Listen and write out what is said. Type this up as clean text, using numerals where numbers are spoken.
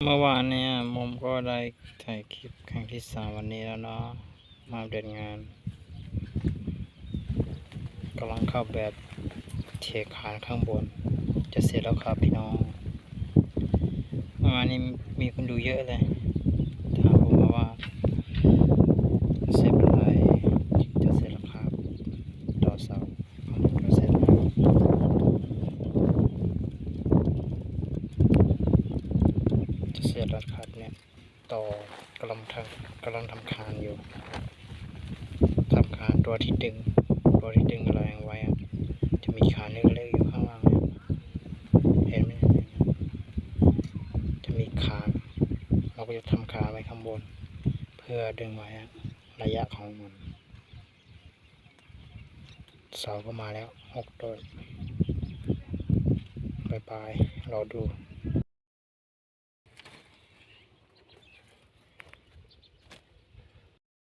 เมื่อวานเนี่ยผมก็ได้ถ่ายคลิปครั้งที่3วันนี้แล้วเนาะมาอัปเดตงานกำลังเข้าแบบเทคานข้างบนจะเสร็จแล้วครับพี่น้องเมื่อวานนี้มีคนดูเยอะเลยถามผมมาว่าเสร็จเมื่อไหร่จะเสร็จแล้วครับต่อเสาของผมก็เสร็จแล้วจะเสร็จแล้วครับเนี่ยต่อกำลังทำคานอยู่ทำคานตัวที่ดึงแรงไว้อะจะมีคานเล็กๆอยู่ข้างล่างเนี่ยเห็นไหมจะมีคานเราก็จะทำคานไว้ข้างบนเพื่อดึงไว้ระยะของมันเสาก็มาแล้ว6 ต้นปลายรอดู